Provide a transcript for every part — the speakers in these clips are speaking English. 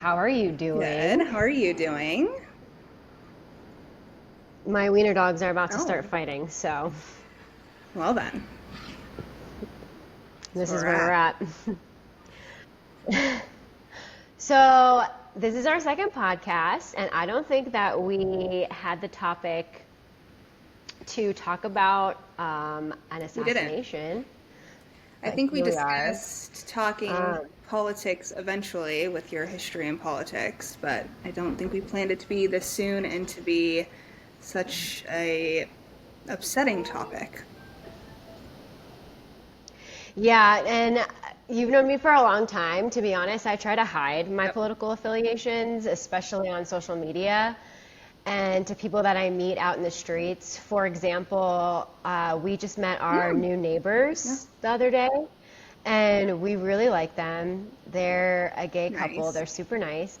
How are you Good. doing? How are you doing? My wiener dogs are about to Oh, start fighting, so well then. That's this where is we're where we're at. at. So, this is our second podcast, and I don't think that we had the topic to talk about an We didn't. assassination, I but think we here we are. discussed talking Um, politics eventually with your history in politics, but I don't think we planned it to be this soon and to be such a upsetting topic. yeah, and you've known me for a long time. To be honest, I try to hide my Yep. political affiliations, especially on social media. And to people that I meet out in the streets. For example, we just met our Yeah. new Yeah. neighbors the other day, and we really like them. They're a gay couple, Nice. they're super nice.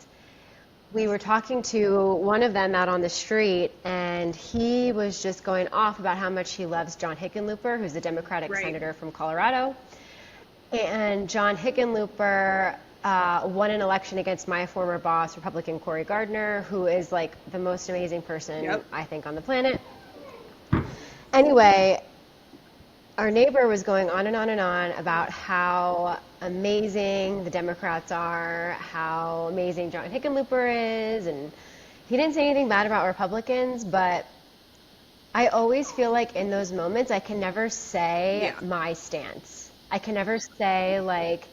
We were talking to one of them out on the street, and he was just going off about how much he loves John Hickenlooper, who's the Democratic Right. senator from Colorado. And John Hickenlooper won an election against my former boss, Republican Cory Gardner, who is like the most amazing person, Yep. I think, on the planet. Anyway, our neighbor was going on and on and on about how amazing the Democrats are, how amazing John Hickenlooper is, and he didn't say anything bad about Republicans, but I always feel like in those moments I can never say Yeah. my stance. I can never say like,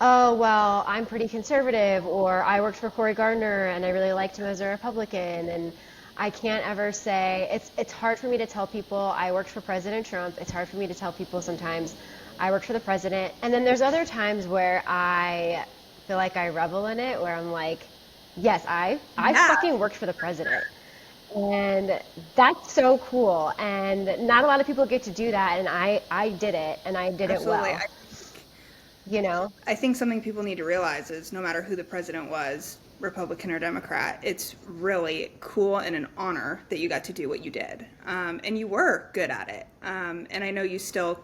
oh, well, I'm pretty conservative, or I worked for Cory Gardner and I really liked him as a Republican. And I can't ever say, it's hard for me to tell people I worked for President Trump. It's hard for me to tell people sometimes I worked for the president. And then there's other times where I feel like I revel in it, where I'm like, yes, I Yeah. fucking worked for the president. And that's so cool. And not a lot of people get to do that. And I did it, and I did it Absolutely. well, you know? I think something people need to realize is no matter who the president was, Republican or Democrat, it's really cool and an honor that you got to do what you did. And you were good at it. And I know you still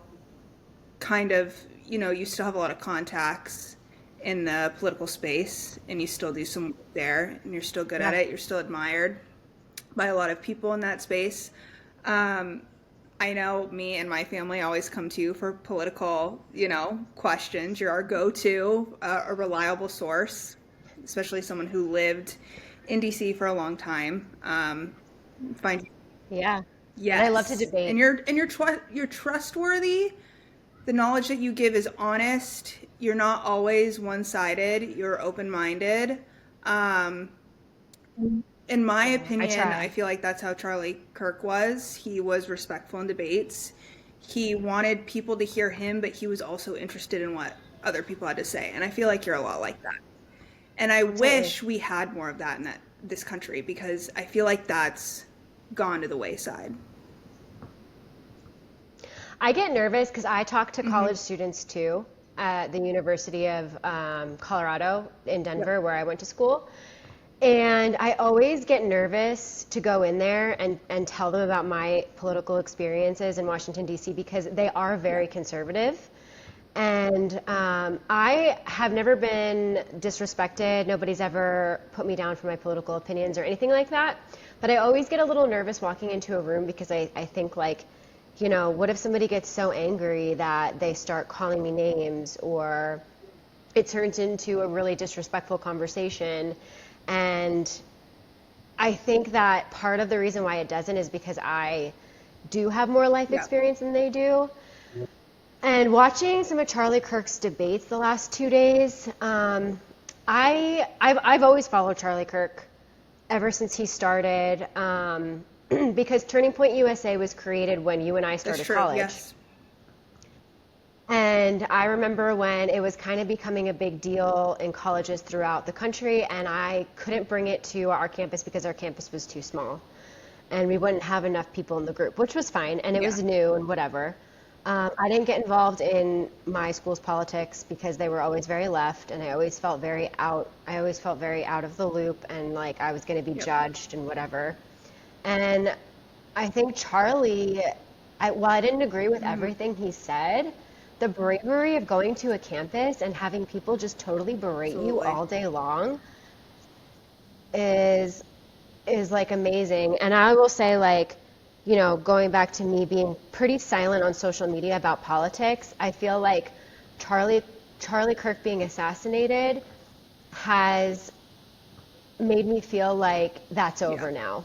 kind of, you still have a lot of contacts in the political space and you still do some work there and you're still good at Yeah. it. You're still admired by a lot of people in that space. Um, I know me and my family always come to you for political, questions. You're our go-to, a reliable source, especially someone who lived in DC for a long time. Find Yeah. And I love to yes, and debate. you're trustworthy. The knowledge that you give is honest. You're not always one-sided. You're open-minded. Um, in my I opinion, I try. feel like that's how Charlie Kirk was. He was respectful in debates. He wanted people to hear him, but he was also interested in what other people had to say. And I feel like you're a lot like that. And I Absolutely. wish we had more of that in this country because I feel like that's gone to the wayside. I get nervous because I talk to Hmm. college students too at the University of Colorado in Yep. Denver, where I went to school. And I always get nervous to go in there and tell them about my political experiences in Washington, D.C., because they are Yeah. very conservative. And I have never been disrespected. Nobody's ever put me down for my political opinions or anything like that. But I always get a little nervous walking into a room because I think like, what if somebody gets so angry that they start calling me names, or it turns into a really disrespectful conversation. And I think that part of the reason why it doesn't is because I do have more life Yeah. experience than they do. And watching some of Charlie Kirk's debates the last 2 days, I've always followed Charlie Kirk ever since he started, because Turning Point USA was created when you and I That's started true. college. Yes. And I remember when it was kind of becoming a big deal in colleges throughout the country, and I couldn't bring it to our campus because our campus was too small. And we wouldn't have enough people in the group, which was fine, and it Yeah. was new and whatever. I didn't get involved in my school's politics because they were always very left, and I always felt very out. I always felt very out of the loop, and like I was going to be Yep. judged and whatever. And I think Charlie, while I didn't agree with Hmm. everything he said, the bravery of going to a campus and having people just totally berate you Absolutely. all day long is like amazing. And I will say, like, you know, going back to me being pretty silent on social media about politics, I feel like Charlie Kirk being assassinated has made me feel like that's over Yeah. now.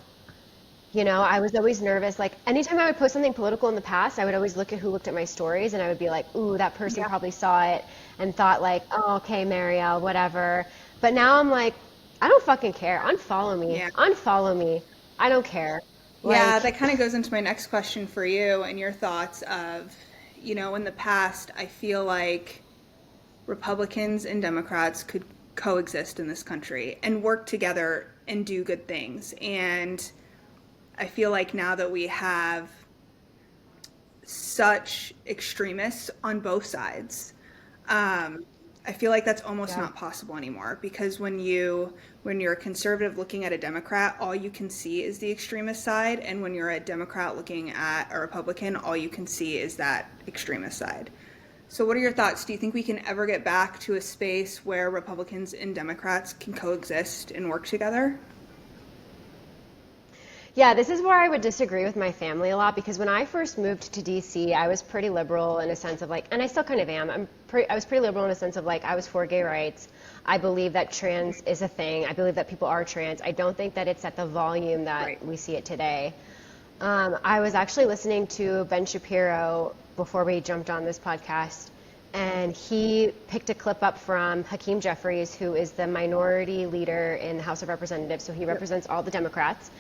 You know, I was always nervous. Like, anytime I would post something political in the past, I would always look at who looked at my stories, and I would be like, ooh, that person Yeah. probably saw it and thought, like, oh, okay, Marielle, whatever. But now I'm like, I don't fucking care. Unfollow me. Yeah. Unfollow me. I don't care. Yeah, Like, that kind of goes into my next question for you and your thoughts of, in the past, I feel like Republicans and Democrats could coexist in this country and work together and do good things. And I feel like now that we have such extremists on both sides, I feel like that's almost yeah, not possible anymore because when you're a conservative looking at a Democrat, all you can see is the extremist side, and when you're a Democrat looking at a Republican, all you can see is that extremist side. So what are your thoughts? Do you think we can ever get back to a space where Republicans and Democrats can coexist and work together? yeah, this is where I would disagree with my family a lot because when I first moved to DC, I was pretty liberal in a sense of like, and I still kind of am. I was pretty liberal in a sense of like, I was for gay rights. I believe that trans is a thing. I believe that people are trans. I don't think that it's at the volume that Right. we see it today. I was actually listening to Ben Shapiro before we jumped on this podcast, and he picked a clip up from Hakeem Jeffries, who is the minority leader in the House of Representatives. So he represents all the Democrats.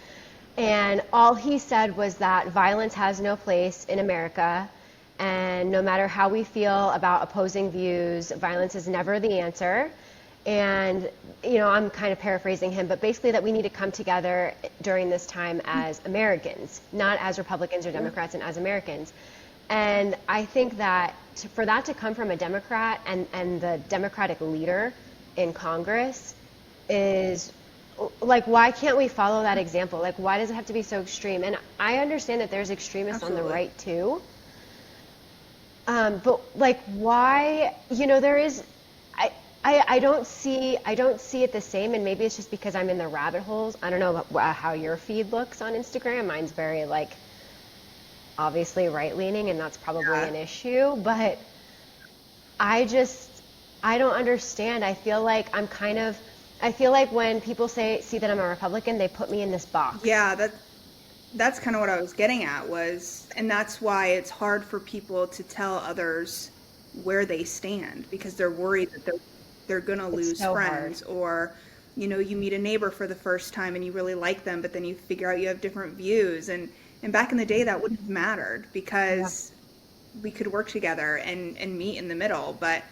And all he said was that violence has no place in America, and no matter how we feel about opposing views, violence is never the answer. And, you know, I'm kind of paraphrasing him, but basically that we need to come together during this time as Americans, not as Republicans or Democrats, and as Americans. And I think that for that to come from a Democrat and the Democratic leader in Congress is like, why can't we follow that example? Like, why does it have to be so extreme? And I understand that there's extremists on the Absolutely. right too. But like, why, you know, there is, I don't see it the same, and maybe it's just because I'm in the rabbit holes. I don't know how your feed looks on Instagram. Mine's very like obviously right leaning, and that's probably Yeah. an issue. But I just I don't understand. I feel like when people see that I'm a Republican, they put me in this box. Yeah, that's kind of what I was getting at was, and that's why it's hard for people to tell others where they stand because they're worried that they're gonna It's lose so hard. friends, or you meet a neighbor for the first time and you really like them, but then you figure out you have different views, and back in the day that wouldn't have mattered Yeah. because we could work together and meet in the middle, but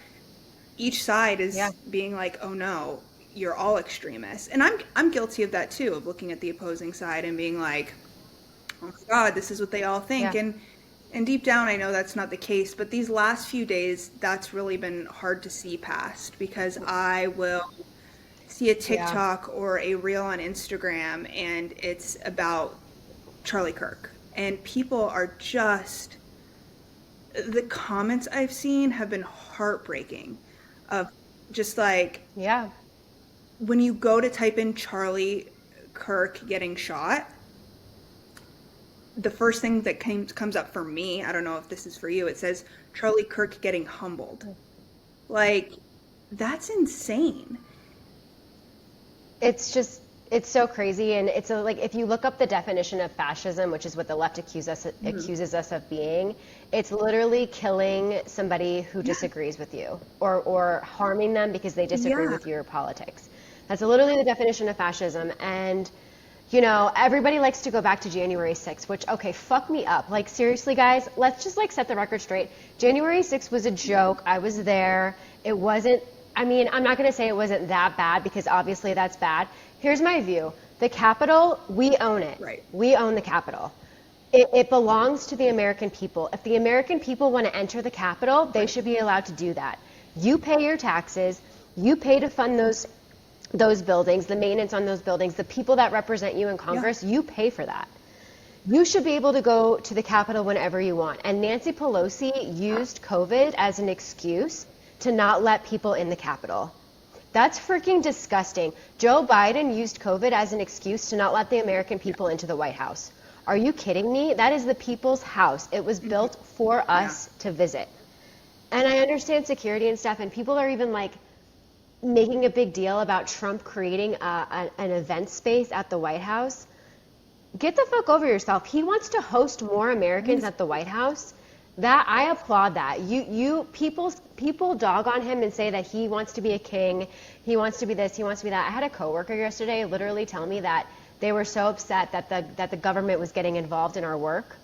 each side is Yeah. being like, oh no, you're all extremists, and I'm guilty of that too, of looking at the opposing side and being like, oh my God, this is what they all think. Yeah. And deep down, I know that's not the case. But these last few days, that's really been hard to see past because I will see a Yeah. TikTok or a reel on Instagram and it's about Charlie Kirk. And people are just, the comments I've seen have been heartbreaking of just like, Yeah. when you go to type in Charlie Kirk getting shot, the first thing that comes up for me, I don't know if this is for you, it says Charlie Kirk getting humbled. Like, that's insane. It's so crazy, and like if you look up the definition of fascism, which is what the left accuses us of being, it's literally killing somebody who disagrees with you, or harming them because they disagree Yeah. with your politics. That's literally the definition of fascism. And you know, everybody likes to go back to January 6th, which, okay, fuck me up. Like, seriously, guys, let's just, like, set the record straight. January 6th was a joke. I was there. It wasn't, I mean, I'm not going to say it wasn't that bad because obviously that's bad. Here's my view. The Capitol, we own it. Right. We own the Capitol. It belongs to the American people. If the American people want to enter the Capitol, they should be allowed to do that. You pay your taxes. You pay to fund those buildings, the maintenance on those buildings, the people that represent you in Congress, you pay for that. You should be able to go to the Capitol whenever you want. And Nancy Pelosi used COVID as an excuse to not let people in the Capitol. That's freaking disgusting. Joe Biden used COVID as an excuse to not let the American people into the White House. Are you kidding me? That is the people's house. It was built for us to visit. And I understand security and stuff, and people are even like making a big deal about Trump creating an event space at the White House. Get the fuck over yourself. He wants to host more Americans at the White House. That I applaud that. People dog on him and say that he wants to be a king. He wants to be this. He wants to be that. I had a coworker yesterday literally tell me that they were so upset that the government was getting involved in our work.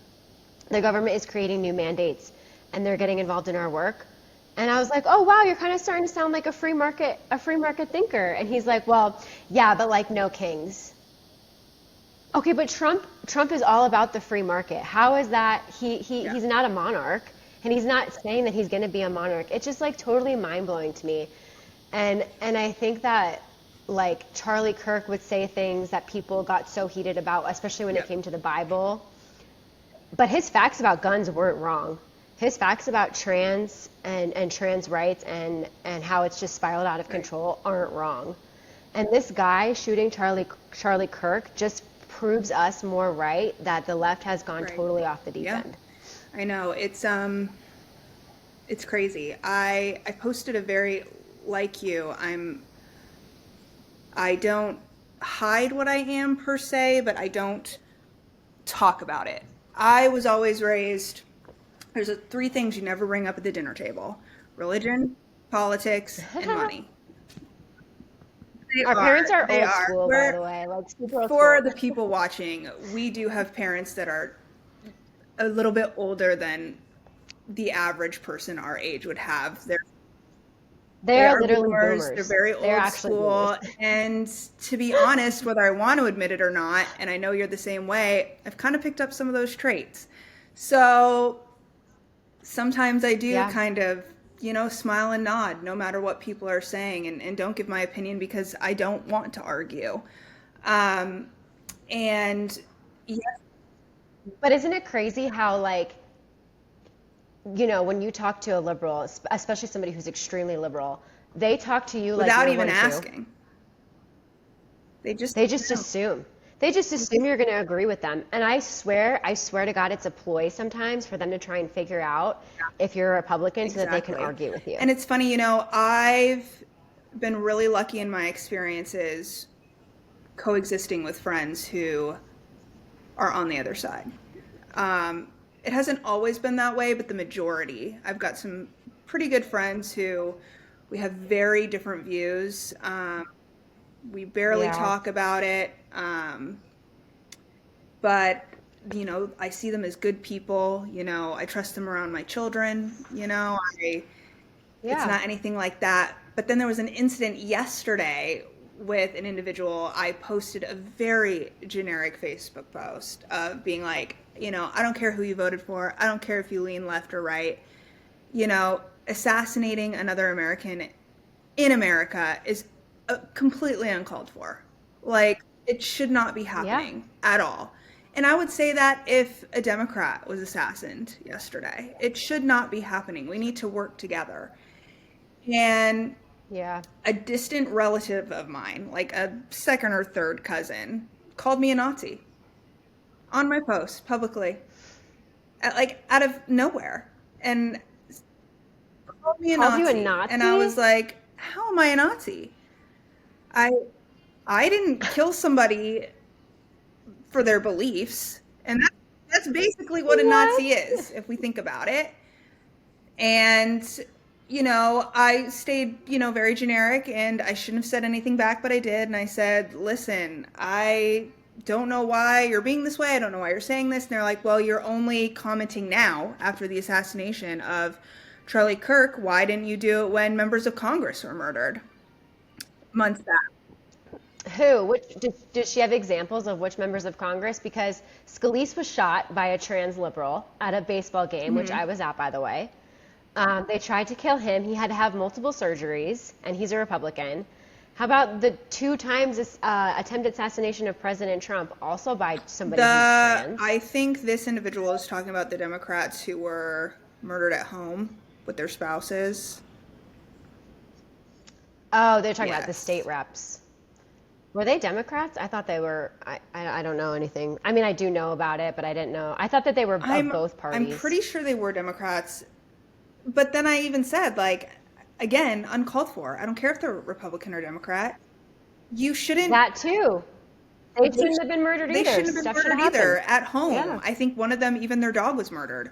The government is creating new mandates, and they're getting involved in our work. And I was like, oh wow, you're kind of starting to sound like a free market thinker. And he's like, well, yeah, but like no kings. Okay, but Trump is all about the free market. How is that? He's not a monarch, and he's not saying that he's going to be a monarch. It's just like totally mind-blowing to me. And I think that like Charlie Kirk would say things that people got so heated about, especially when it came to the Bible. But his facts about guns weren't wrong. His facts about trans and trans rights and how it's just spiraled out of control aren't wrong. And this guy shooting Charlie Kirk just proves us more right that the left has gone totally off the deep end. I know. It's crazy. I posted a very, like you, I don't hide what I am per se, but I don't talk about it. I was always raised, there's three things you never bring up at the dinner table: religion, politics, and money. Our parents are old school, by the way. Like super old for school. the people watching, we do have parents that are a little bit older than the average person our age would have. They are literally boomers. They're very old school. And to be honest, whether I want to admit it or not, and I know you're the same way, I've kind of picked up some of those traits. So sometimes I do kind of, smile and nod no matter what people are saying, and don't give my opinion because I don't want to argue. And yes. But isn't it crazy how, like, when you talk to a liberal, especially somebody who's extremely liberal, they talk to you like without you're even one asking. too. They just assume. They just assume you're going to agree with them. And I swear to God, it's a ploy sometimes for them to try and figure out if you're a Republican so that they can argue with you. And it's funny, I've been really lucky in my experiences coexisting with friends who are on the other side. It hasn't always been that way, but the majority. I've got some pretty good friends who we have very different views. We barely talk about it. But, I see them as good people. I trust them around my children. It's not anything like that. But then there was an incident yesterday with an individual. I posted a very generic Facebook post of being like, I don't care who you voted for. I don't care if you lean left or right. Assassinating another American in America is completely uncalled for. Like, it should not be happening at all. And I would say that if a Democrat was assassinated yesterday, it should not be happening. We need to work together. And a distant relative of mine, like a second or third cousin, called me a Nazi on my post publicly, out of nowhere, and called me a Nazi. You a Nazi? And I was like, how am I a Nazi? I didn't kill somebody for their beliefs, and that's basically what a Nazi is, if we think about it. And I stayed very generic, and I shouldn't have said anything back, but I did. And I said, listen, I don't know why you're being this way. I don't know why you're saying this. And they're like, well, you're only commenting now after the assassination of Charlie Kirk. Why didn't you do it when members of Congress were murdered months back? Who? Did she have examples of which members of Congress? Because Scalise was shot by a trans liberal at a baseball game, which I was at, by the way. They tried to kill him. He had to have multiple surgeries, and he's a Republican. How about the 2 times attempted assassination of President Trump, also by somebody who's trans? I think this individual is talking about the Democrats who were murdered at home with their spouses. Oh, they're talking about the Yes. state reps. Were they Democrats? I thought they were. I don't know anything. I mean, I do know about it, but I didn't know. I thought that they were of both parties. I'm pretty sure they were Democrats. But then I even said, like, again, uncalled for. I don't care if they're Republican or Democrat. You shouldn't. That too. They shouldn't have been murdered They either. shouldn't have been Stuff murdered should either happen. at home. Yeah. I think one of them, even their dog was murdered.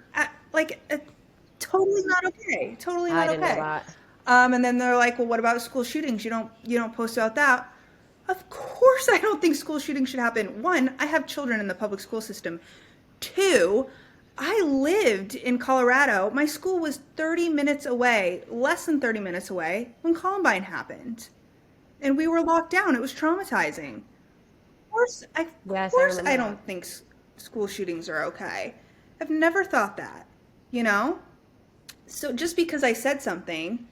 Totally not okay. Totally not I didn't know okay. that. And then they're like, well, what about school shootings? You don't post about that. Of course, I don't think school shootings should happen. 1, I have children in the public school system. 2, I lived in Colorado. My school was 30 minutes away, less than 30 minutes away, when Columbine happened. And we were locked down. It was traumatizing. Of Yes, I course, remember I that. don't think school shootings are okay. I've never thought that, you know? So just because I said something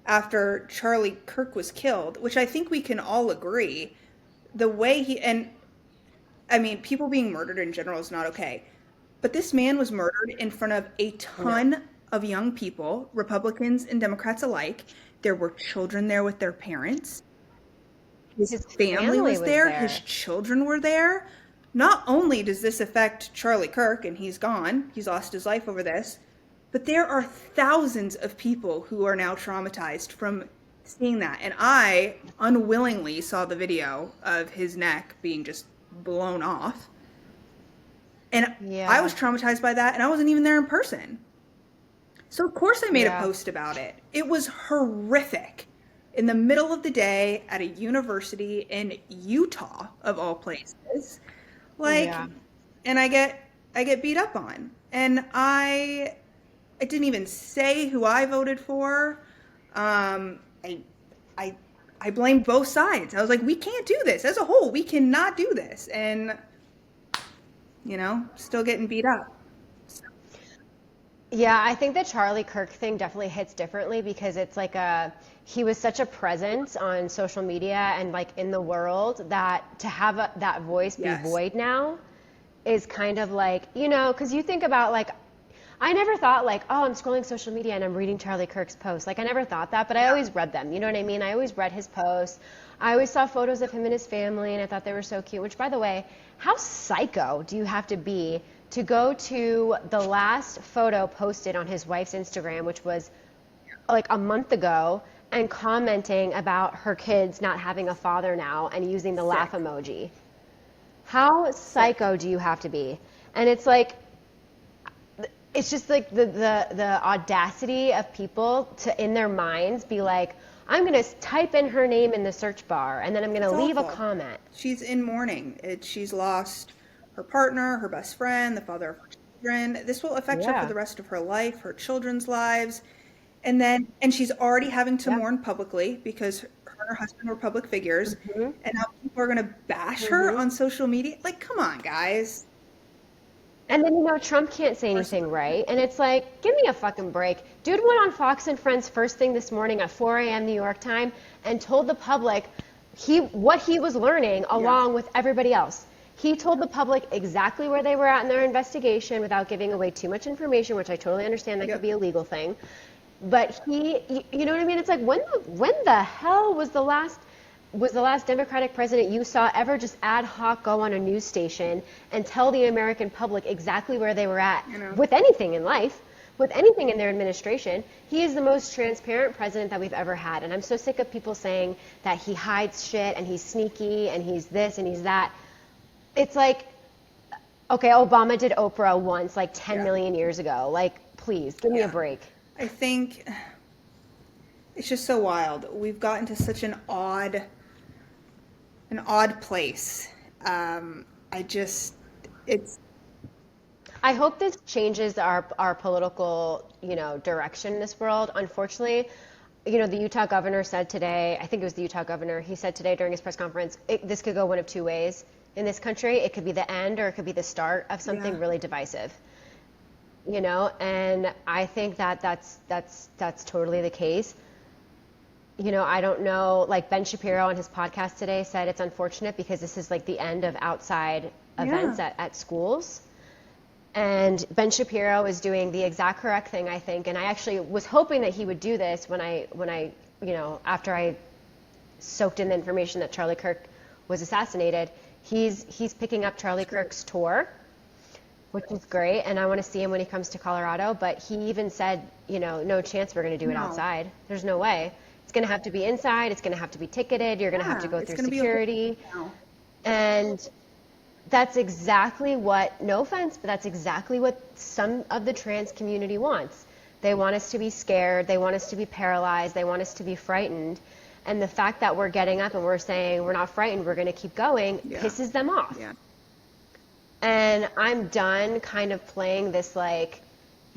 after Charlie Kirk was killed, which I think we can all agree, the way and I mean, people being murdered in general is not okay. But this man was murdered in front of a ton of young people, Republicans and Democrats alike. There were children there with their parents. His family was there. His children were there. Not only does this affect Charlie Kirk, and he's gone, he's lost his life over this, but there are thousands of people who are now traumatized from seeing that. And I unwillingly saw the video of his neck being just blown off. And Yeah. I was traumatized by that, and I wasn't even there in person. So of course I made a Yeah. post about it. It was horrific. In the middle of the day at a university in Utah, of all places. Like, Yeah. and I get beat up on. And I didn't even say who I voted for. I blamed both sides. I was like, we can't do this. As a whole, we cannot do this. And, still getting beat up. Yeah, I think the Charlie Kirk thing definitely hits differently because it's like he was such a presence on social media and like in the world that to have that voice be Yes. void now is kind of like, because you think about like, I never thought like, oh, I'm scrolling social media and I'm reading Charlie Kirk's posts. Like I never thought that, but I always read them. You know what I mean? I always read his posts. I always saw photos of him and his family and I thought they were so cute, which by the way, how psycho do you have to be to go to the last photo posted on his wife's Instagram, which was like a month ago, and commenting about her kids not having a father now and using the laugh emoji? How psycho do you have to be? And it's like, it's just like the audacity of people to, in their minds, be like, I'm going to type in her name in the search bar, and then I'm going to leave awful. a comment. She's in mourning. She's lost her partner, her best friend, the father of her children. This will affect her for the rest of her life, her children's lives. And she's already having to mourn publicly because her and her husband were public figures. And now people are going to bash her on social media. Like, come on, guys. And then, Trump can't say anything right. And it's like, give me a fucking break. Dude went on Fox and Friends first thing this morning at 4 a.m. New York time and told the public what he was learning along with everybody else. He told the public exactly where they were at in their investigation without giving away too much information, which I totally understand that could be a legal thing. But you know what I mean? It's like, when the hell was the last Democratic president you saw ever just ad hoc go on a news station and tell the American public exactly where they were at with anything in life, with anything in their administration? He is the most transparent president that we've ever had. And I'm so sick of people saying that he hides shit and he's sneaky and he's this and he's that. It's like, okay, Obama did Oprah once, like 10 million years ago. Like, please, give me a break. I think it's just so wild. We've gotten to such an odd place. I hope this changes our political, direction in this world. Unfortunately, the Utah governor said today, I think it was the Utah governor, he said today during his press conference, this could go one of two ways in this country. It could be the end or it could be the start of something really divisive. And I think that that's totally the case. I don't know, like Ben Shapiro on his podcast today said it's unfortunate because this is like the end of outside events at schools. And Ben Shapiro is doing the exact correct thing, I think. And I actually was hoping that he would do this when I after I soaked in the information that Charlie Kirk was assassinated. He's picking up Charlie Kirk's tour, which is great. And I want to see him when he comes to Colorado. But he even said, no chance we're going to do it outside. There's no way. It's going to have to be inside. It's going to have to be ticketed. You're going to have to go through security. And that's exactly what, no offense, but that's exactly what some of the trans community wants. They want us to be scared. They want us to be paralyzed. They want us to be frightened. And the fact that we're getting up and we're saying we're not frightened, we're going to keep going, pisses them off. Yeah. And I'm done kind of playing this like,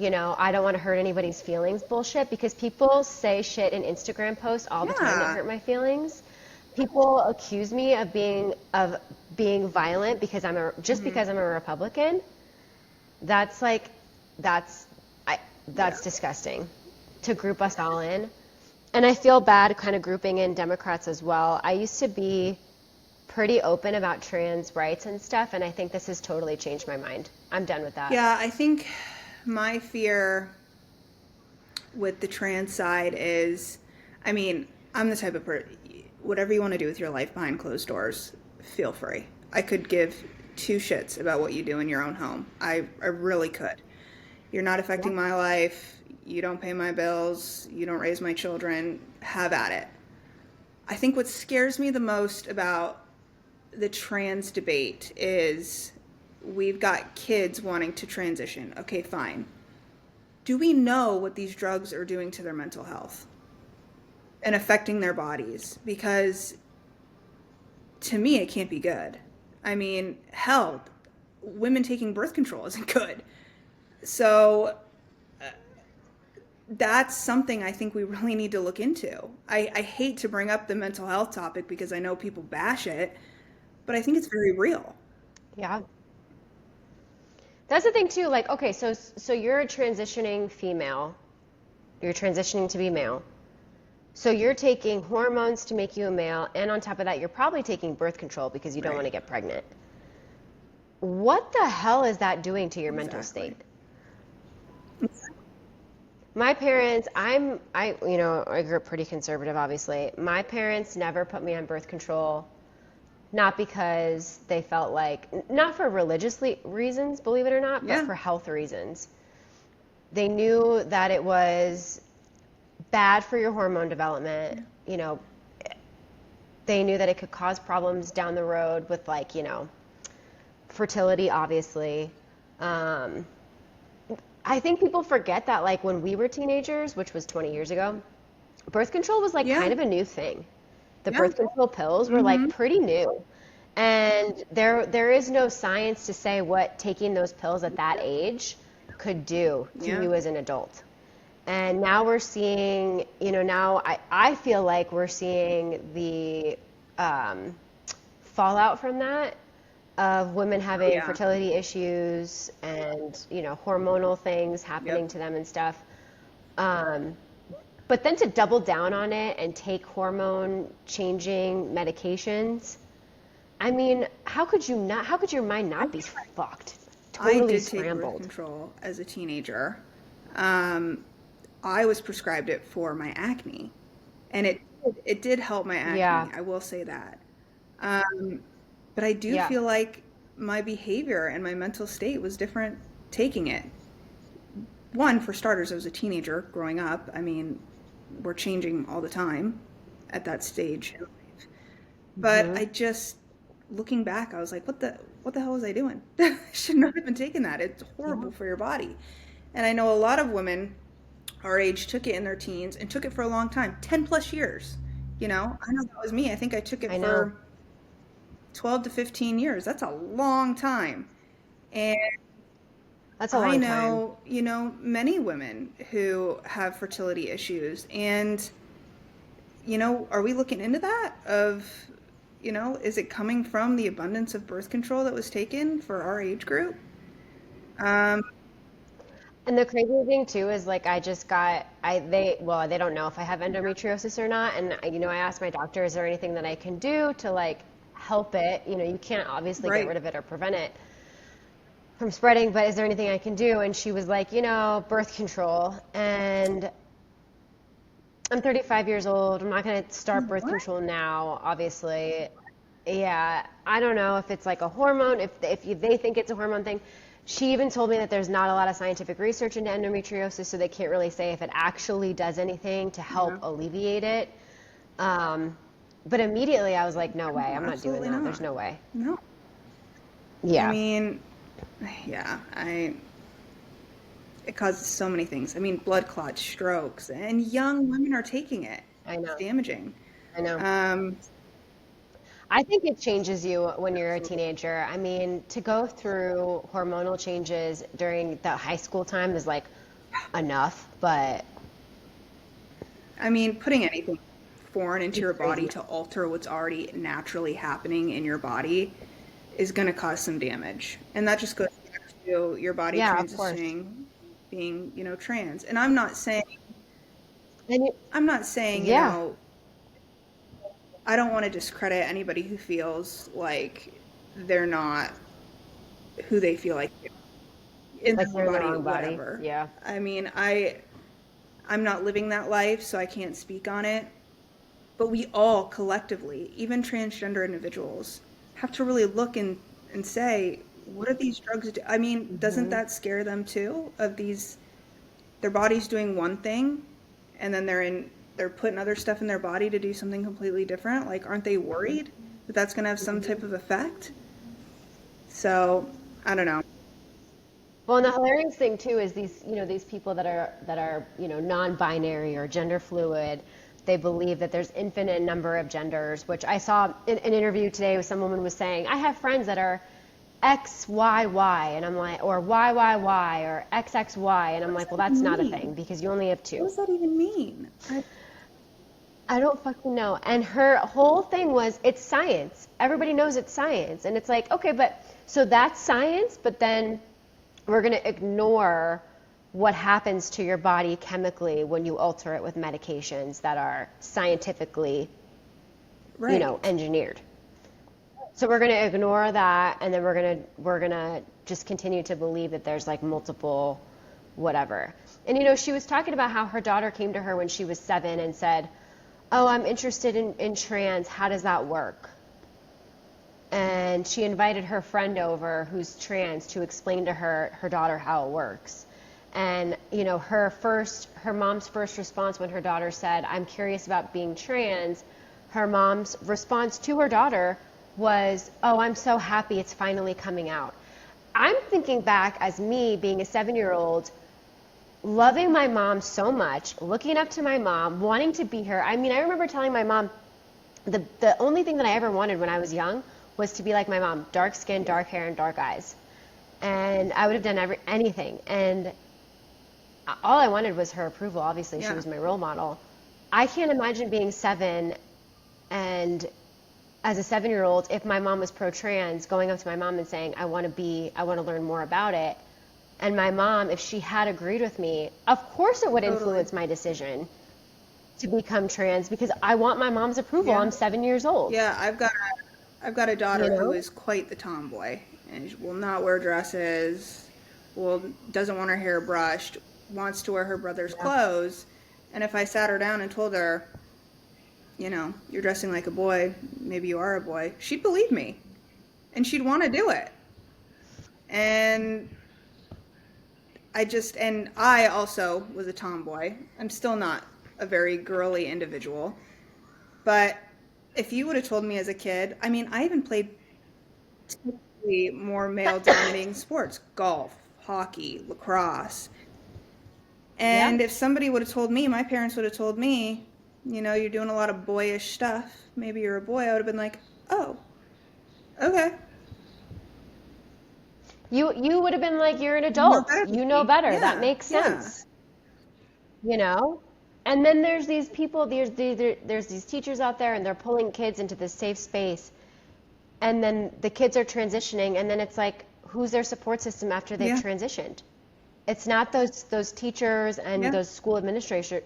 I don't want to hurt anybody's feelings bullshit, because people say shit in Instagram posts all the time that hurt my feelings. People accuse me of being violent because because I'm a Republican. That's disgusting to group us all in. And I feel bad kind of grouping in Democrats as well. I used to be pretty open about trans rights and stuff, and I think this has totally changed my mind. I'm done with that. Yeah, I think my fear with the trans side is, I'm the type of person, whatever you want to do with your life behind closed doors, feel free. I could give two shits about what you do in your own home. I really could. You're not affecting my life. You don't pay my bills. You don't raise my children. Have at it. I think what scares me the most about the trans debate is we've got kids wanting to transition. Okay, fine. Do we know what these drugs are doing to their mental health and affecting their bodies? Because to me, it can't be good. Hell, women taking birth control isn't good. So that's something I think we really need to look into. I hate to bring up the mental health topic because I know people bash it, but I think it's very real. Yeah. That's the thing too, like, okay, so you're a transitioning female. You're transitioning to be male. So you're taking hormones to make you a male, and on top of that, you're probably taking birth control because you don't want to get pregnant. What the hell is that doing to your mental state? My parents, I grew up pretty conservative, obviously. My parents never put me on birth control, not because they felt like, not for religious reasons, believe it or not, but for health reasons. They knew that it was bad for your hormone development. They knew that it could cause problems down the road with fertility, obviously. I think people forget that, like, when we were teenagers, which was 20 years ago, birth control was kind of a new thing. The birth control pills were pretty new. And there is no science to say what taking those pills at that age could do to you as an adult. And now we're seeing, now I feel like we're seeing the fallout from that, of women having fertility issues and, hormonal things happening to them and stuff. But then to double down on it and take hormone changing medications, how could your mind not be fucked? Totally scrambled. I did take birth control as a teenager. I was prescribed it for my acne, and it did help my acne. Yeah. I will say that. But I do feel like my behavior and my mental state was different taking it. One, for starters, I was a teenager growing up. We're changing all the time at that stage in life. But I just, looking back, I was like, what the hell was I doing? I should not have been taking that. It's horrible for your body. And I know a lot of women our age took it in their teens and took it for a long time, 10 plus years. I know that was me. I think I took it for 12 to 15 years. That's a long time. And that's a long time. I know, many women who have fertility issues, and, are we looking into that is it coming from the abundance of birth control that was taken for our age group? And the crazy thing too is, like, I they don't know if I have endometriosis or not. And I asked my doctor, is there anything that I can do to like help it? You can't obviously Right. get rid of it or prevent it from spreading, but is there anything I can do? And she was like, birth control. And I'm 35 years old. I'm not going to start birth What? control now, obviously. Yeah, I don't know if it's like a hormone, if they think it's a hormone thing. She even told me that there's not a lot of scientific research into endometriosis, so they can't really say if it actually does anything to help alleviate it. But immediately I was like, no way, I'm not doing Absolutely that. not. There's no way. No. Yeah. I mean, yeah, it causes so many things. I mean, blood clots, strokes, and young women are taking it. I know. It's damaging. I know. I think it changes you when you're a teenager. I mean, to go through hormonal changes during the high school time is like enough, but I mean, putting anything foreign into your body crazy. to alter what's already naturally happening in your body is going to cause some damage. And that just goes back to your body Yeah, of course. transitioning, being, trans. And I'm not saying, And yeah. I don't want to discredit anybody who feels like they're not who they feel like in Like their they're in the body, wrong body. whatever. Yeah. I mean, I'm not living that life, so I can't speak on it. But we all collectively, even transgender individuals, have to really look and say, what are these drugs do? I mean, doesn't that scare them too? Their body's doing one thing, and then they're putting other stuff in their body to do something completely different. Like, aren't they worried that that's going to have some type of effect? So, I don't know. Well, and the hilarious thing too is these people that are non-binary or gender fluid, they believe that there's infinite number of genders, which I saw in an interview today where some woman was saying, I have friends that are XYY, and I'm like, or YYY or XXY, and I'm like, well, that's not a thing because you only have What two. does that even mean? I don't fucking know. And her whole thing was, it's science. Everybody knows it's science. And it's like, okay, but so that's science, but then we're going to ignore what happens to your body chemically when you alter it with medications that are scientifically, Right. engineered. So we're going to ignore that, and then we're going to just continue to believe that there's like multiple whatever. And she was talking about how her daughter came to her when she was 7 and said, oh, I'm interested in trans. How does that work? And she invited her friend over who's trans to explain to her daughter how it works. And, her mom's first response when her daughter said, I'm curious about being trans, her mom's response to her daughter was, oh, I'm so happy it's finally coming out. I'm thinking back as me being a 7-year-old, loving my mom so much, looking up to my mom, wanting to be her. I mean, I remember telling my mom the only thing that I ever wanted when I was young was to be like my mom, dark skin, dark hair, and dark eyes. And I would have done anything. And all I wanted was her approval. Obviously, she was my role model. I can't imagine being 7 and as a 7-year-old, if my mom was pro-trans, going up to my mom and saying, I want to learn more about it. And my mom, if she had agreed with me, of course it would influence my decision to become trans because I want my mom's approval. I'm 7 years old. Yeah, I've got a daughter who is quite the tomboy and will not wear dresses, doesn't want her hair brushed, wants to wear her brother's clothes. And if I sat her down and told her, you're dressing like a boy, maybe you are a boy, she'd believe me. And she'd want to do it. And I also was a tomboy. I'm still not a very girly individual. But if you would have told me as a kid, I mean, I even played typically more male-dominating sports, golf, hockey, lacrosse. And if somebody would have told me, my parents would have told me, you're doing a lot of boyish stuff, maybe you're a boy, I would have been like, oh, okay. You would have been like, you're an adult. You know better. Yeah, that makes sense. And then there's these people, there's these teachers out there, and they're pulling kids into this safe space. And then the kids are transitioning, and then it's like, who's their support system after they've transitioned? It's not those teachers and Yeah. those school administrators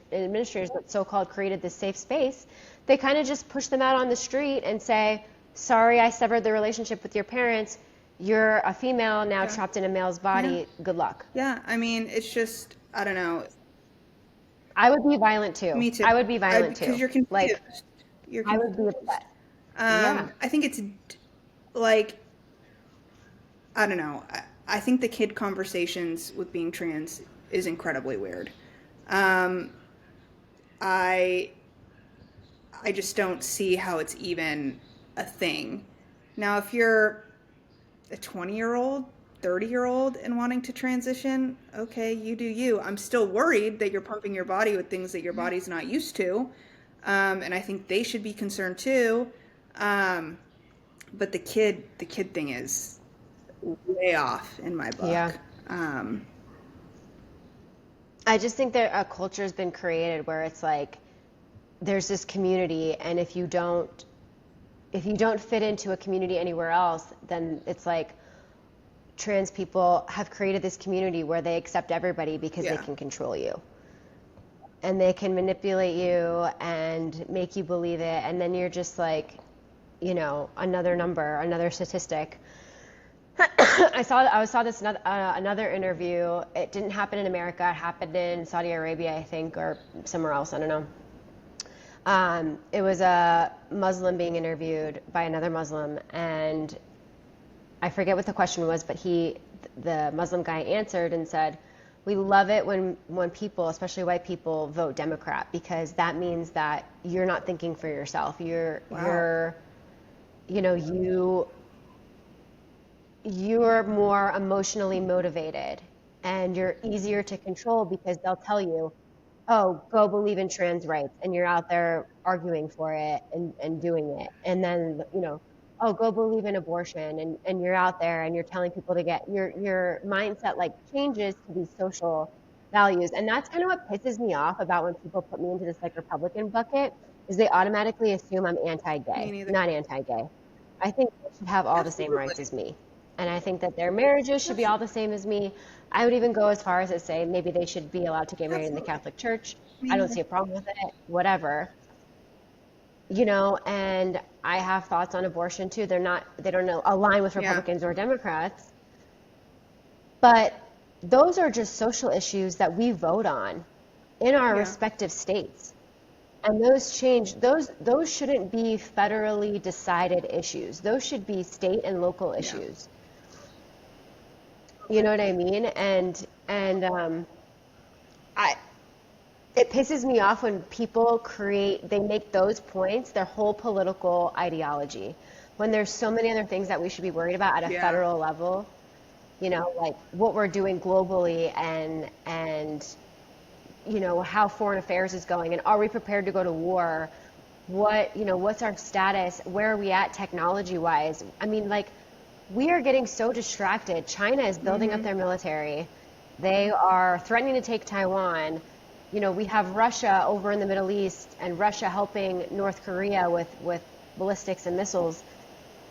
that so-called created this safe space. They kind of just push them out on the street and say, sorry, I severed the relationship with your parents. You're a female now Yeah. trapped in a male's Yeah. body. Good luck. Yeah. I mean, it's just, I don't know. I would be violent too. Me too. I would be violent Because too. you're confused. Like, You're I would be confused. upset. Yeah. I think it's like, I don't know. I think the kid conversations with being trans is incredibly weird. Um, I I just don't see how it's even a thing. Now, if you're a 20-year-old, 30-year-old and wanting to transition, okay, you do you. I'm still worried that you're pumping your body with things that your body's not used to. And I think they should be concerned too. But the kid thing is way off in my book. Yeah. Um, I just think that a culture has been created where it's like there's this community, and if you don't fit into a community anywhere else, then it's like trans people have created this community where they accept everybody because they Yeah. can control you. And they can manipulate you and make you believe it, and then you're just like, another number, another statistic. I saw this another interview. It didn't happen in America. It happened in Saudi Arabia, I think, or somewhere else. I don't know. It was a Muslim being interviewed by another Muslim, and I forget what the question was, but the Muslim guy answered and said, "We love it when people, especially white people, vote Democrat, because that means that you're not thinking for yourself. Wow. You're more emotionally motivated, and you're easier to control because they'll tell you, oh, go believe in trans rights, and you're out there arguing for it and doing it. And then, oh, go believe in abortion, and you're out there and you're telling people to get your mindset like changes to these social values. And that's kind of what pisses me off about when people put me into this like Republican bucket, is they automatically assume I'm Me anti-gay. neither. Not anti-gay. I think they should have all the same rights as me. And I think that their marriages should be all the same as me. I would even go as far as to say maybe they should be allowed to get married in the Absolutely. Catholic Church. Me I don't neither. see a problem with it, whatever. And I have thoughts on abortion too. They don't align with Yeah. Republicans or Democrats. But those are just social issues that we vote on in our Yeah. respective states. And those shouldn't be federally decided issues. Those should be state and local issues. You know what I mean? And it pisses me off when people they make those points their whole political ideology, when there's so many other things that we should be worried about at a Yeah. federal level, like what we're doing globally and how foreign affairs is going, and are we prepared to go to war? What's our status? Where are we at technology wise? I mean, like, we are getting so distracted. China is building up their military. They are threatening to take Taiwan. We have Russia over in the Middle East, and Russia helping North Korea with ballistics and missiles.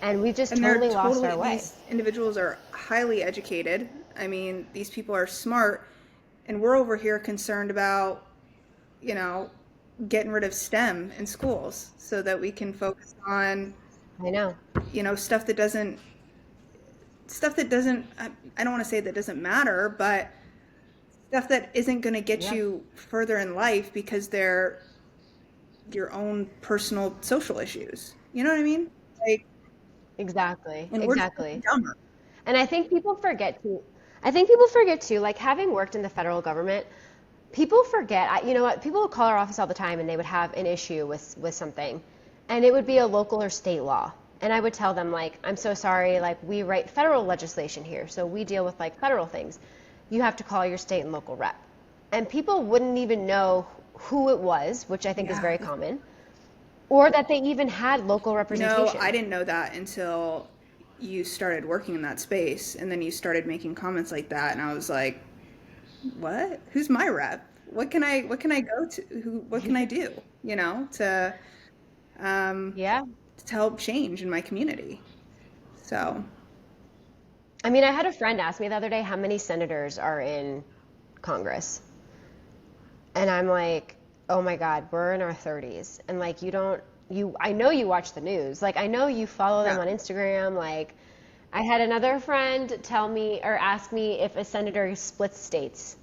And we've just And totally lost our way. these individuals are highly educated. I mean, these people are smart, and we're over here concerned about, getting rid of STEM in schools so that we can focus on, I know. stuff that doesn't, I don't want to say that doesn't matter, but stuff that isn't going to get Yeah. you further in life because they're your own personal social issues. You know what I mean? Like, Exactly. and we're just Exactly. dumber. And I think people forget too, like having worked in the federal government, people forget, you know what, people would call our office all the time and they would have an issue with something, and it would be a local or state law. And I would tell them, like, I'm so sorry, like, we write federal legislation here, so we deal with like federal things. You have to call your state and local rep. And people wouldn't even know who it was, which I think is very common, or that they even had local No, representation. I didn't know that until you started working in that space, and then you started making comments like that, and I was like, "What? Who's my rep? What can I go to? What can I do? To Yeah. to help change in my community." So, I mean, I had a friend ask me the other day how many senators are in Congress. And I'm like, oh my God, we're in our 30s. And like, I know you watch the news. Like, I know you follow them on Instagram. Like, I had another friend tell me or ask me if a senator splits states,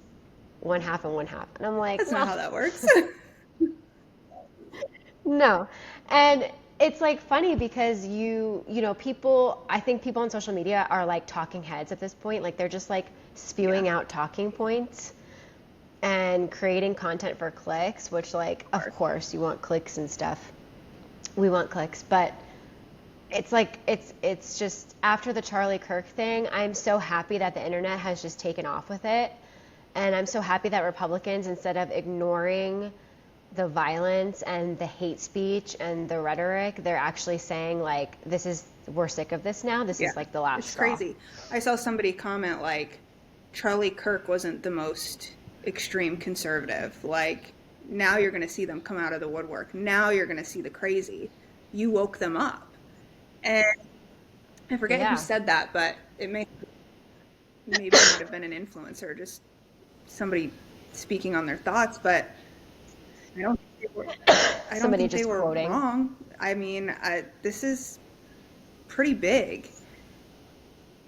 one half and one half. And I'm like, That's not how that works. No. And it's like funny because you know, I think people on social media are like talking heads at this point. Like they're just like spewing out talking points and creating content for clicks, which like, of course you want clicks and stuff. We want clicks, but it's like, it's just after the Charlie Kirk thing, I'm so happy that the internet has just taken off with it. And I'm so happy that Republicans, instead of ignoring the violence and the hate speech and the rhetoric, they're actually saying like, we're sick of this now. This is like the last straw. It's crazy. I saw somebody comment like, Charlie Kirk wasn't the most extreme conservative. Like, now you're going to see them come out of the woodwork. Now you're going to see the crazy. You woke them up. And I forget who said that, but maybe it might have been an influencer, just somebody speaking on their thoughts, but I don't think they were wrong. I mean, this is pretty big.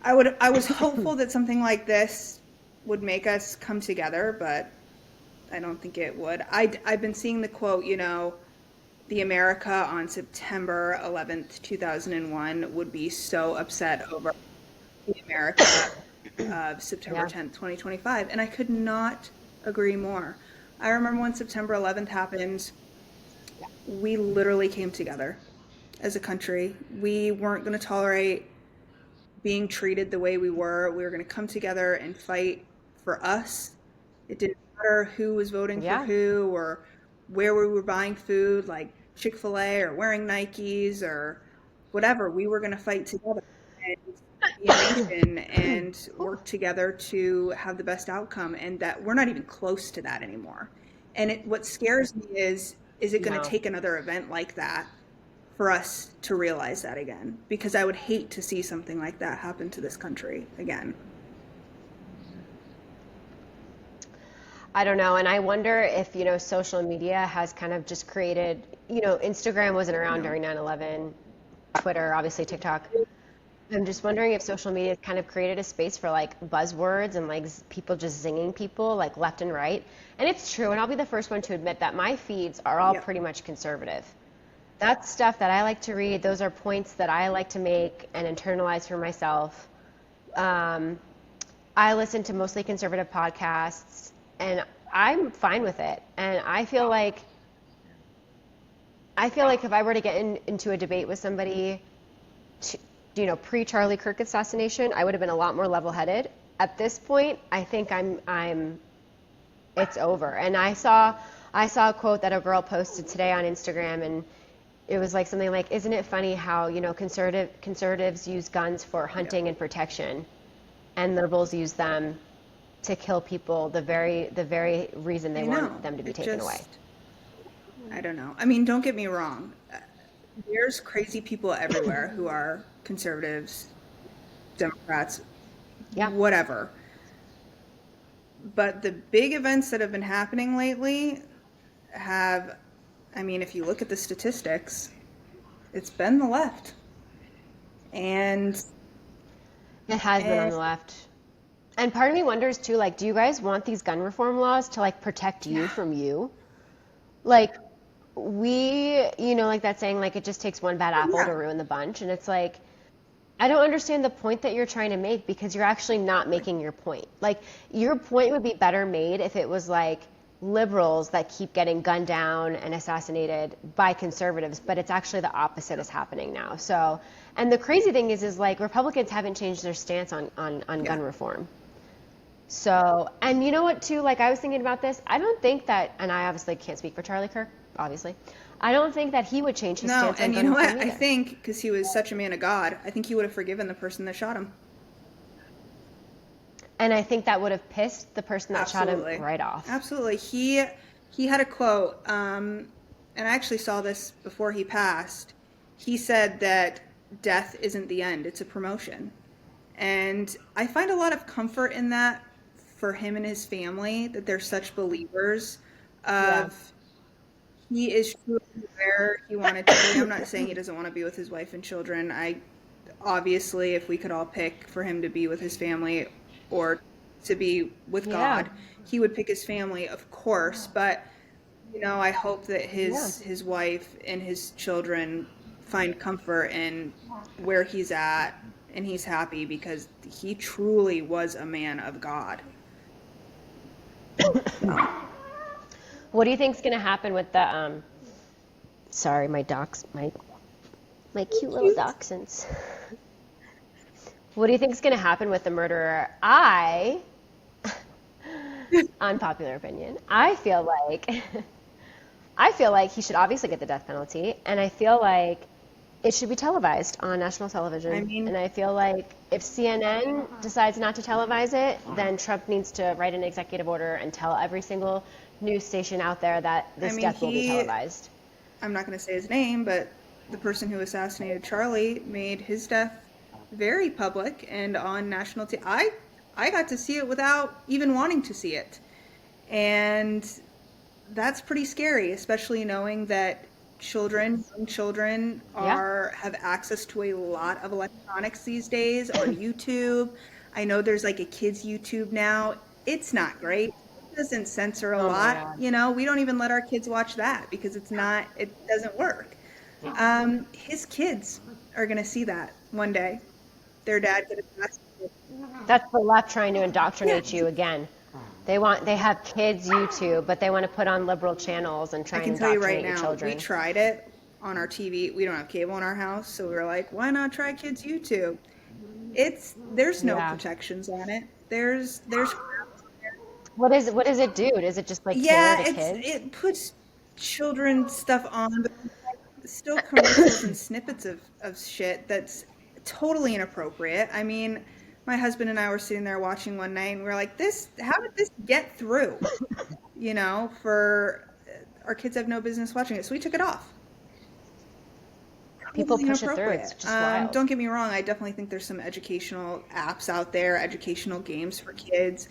I was hopeful that something like this would make us come together, but I don't think it would. I've been seeing the quote, you know, the America on September 11th, 2001 would be so upset over the America of September 10th, 2025. And I could not agree more. I remember when September 11th happened, we literally came together as a country. We weren't going to tolerate being treated the way we were. We were going to come together and fight for us. It didn't matter who was voting for who or where we were buying food, like Chick-fil-A or wearing Nikes or whatever. We were going to fight together and be a nation and work together to have the best outcome, and that we're not even close to that anymore. And what scares me is it going to take another event like that for us to realize that again? Because I would hate to see something like that happen to this country again. I don't know. And I wonder if, you know, social media has kind of just created, you know, Instagram wasn't around during 9/11, Twitter, obviously TikTok. I'm just wondering if social media has kind of created a space for like buzzwords and like people just zinging people like left and right. And it's true. And I'll be the first one to admit that my feeds are all pretty much conservative. That's stuff that I like to read. Those are points that I like to make and internalize for myself. I listen to mostly conservative podcasts, and I'm fine with it. And I feel like if I were to get into a debate with somebody, you know, pre-Charlie Kirk assassination, I would have been a lot more level-headed. At this point, I think it's over. And I saw a quote that a girl posted today on Instagram, and it was like something like, "Isn't it funny how, you know, conservatives use guns for hunting and protection, and liberals use them to kill people, the very reason they want them to be taken away." I don't know. I mean, don't get me wrong. There's crazy people everywhere who are conservatives, Democrats, whatever. But the big events that have been happening lately I mean, if you look at the statistics, it's been the left. And it has been on the left. And part of me wonders too, like, do you guys want these gun reform laws to like protect you from you? Like, you know, like that saying, like, it just takes one bad apple to ruin the bunch. And it's like, I don't understand the point that you're trying to make, because you're actually not making your point. Like, your point would be better made if it was like liberals that keep getting gunned down and assassinated by conservatives, but it's actually the opposite is happening now. So, and the crazy thing is like Republicans haven't changed their stance on gun reform. So, and you know what too, like I was thinking about this, I don't think that, and I obviously can't speak for Charlie Kirk, obviously, I don't think that he would change his stance on gun reform. No, and you know what, I think, because he was such a man of God, I think he would have forgiven the person that shot him. And I think that would have pissed the person that shot him right off. Absolutely. He had a quote, and I actually saw this before he passed. He said that death isn't the end, it's a promotion. And I find a lot of comfort in that for him and his family that they're such believers Yeah. of he is truly where he wanted to be. I'm not saying he doesn't want to be with his wife and children. I obviously, if we could all pick for him to be with his family or to be with Yeah. God, he would pick his family, of course. But I hope that Yeah. his wife and his children find comfort in where he's at and he's happy because he truly was a man of God. What do you think's gonna happen with the sorry, my cute little dachshunds. What do you think's gonna happen with the murderer? Unpopular opinion. I feel like he should obviously get the death penalty, and I feel like it should be televised on national television. I mean- and I feel like if CNN decides not to televise it, then Trump needs to write an executive order and tell every single news station out there that this death will be televised. I'm not going to say his name, but the person who assassinated Charlie made his death very public and on national TV. I got to see it without even wanting to see it. And that's pretty scary, especially knowing that young children have access to a lot of electronics these days on YouTube. I know there's like a kids YouTube now. It's not great. It doesn't censor a lot. We don't even let our kids watch that because it doesn't work. His kids are going to see that one day. Their dad get assassinated. That's the left trying to indoctrinate you again. They have kids YouTube, but they want to put on liberal channels and try and indoctrinate your children. We tried it on our TV. We don't have cable in our house, so we were like, why not try kids YouTube? There's no protections on it. There's What does it do? Does it just like tailor to kids? It puts children stuff on, but still commercials and snippets of shit that's totally inappropriate. I mean, my husband and I were sitting there watching one night, and we were like, how did this get through? For our kids have no business watching it, so we took it off. People push it through. It's just wild. Don't get me wrong. I definitely think there's some educational apps out there, educational games for kids.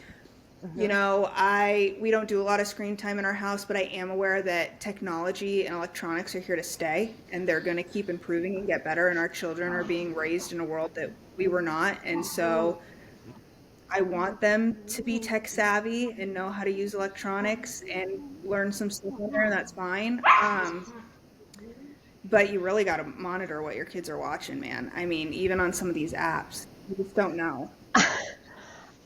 We don't do a lot of screen time in our house, but I am aware that technology and electronics are here to stay, and they're going to keep improving and get better, and our children are being raised in a world that we were not, and so I want them to be tech savvy and know how to use electronics and learn some stuff in there, and that's fine. But you really got to monitor what your kids are watching, man. I mean, even on some of these apps, you just don't know.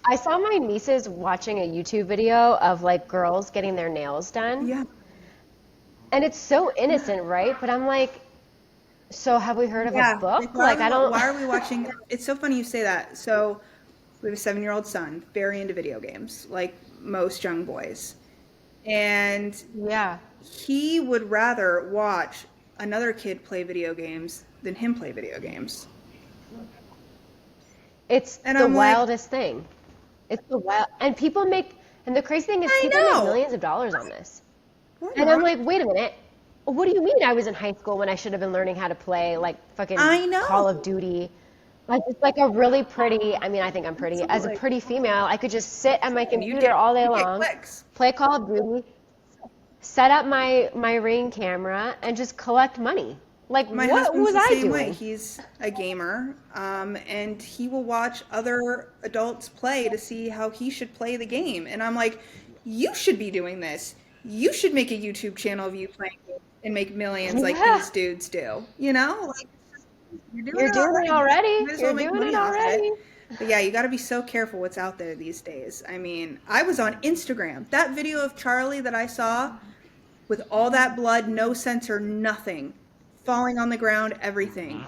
I saw my nieces watching a YouTube video of like girls getting their nails done. Yeah. And it's so innocent, right? But I'm like, so have we heard of a book? Why are we watching? It's so funny you say that. So we have a 7-year-old son, very into video games, like most young boys. And he would rather watch another kid play video games than him play video games. It's the wildest thing. It's the wild, and the crazy thing is people make millions of dollars on this. And I'm like, wait a minute, what do you mean I was in high school when I should have been learning how to play like fucking Call of Duty? Like it's like a really pretty, I mean, I think I'm pretty. As a pretty female, I could just sit at my computer all day long, play Call of Duty, set up my Ring camera, and just collect money. Like, what was I doing? Way. He's a gamer, and he will watch other adults play to see how he should play the game. And I'm like, you should be doing this. You should make a YouTube channel of you playing and make millions like these dudes do. Like, you're doing it already. You're doing it already. But yeah, you got to be so careful what's out there these days. I mean, I was on Instagram. That video of Charlie that I saw with all that blood, no censor, nothing. Falling on the ground, everything.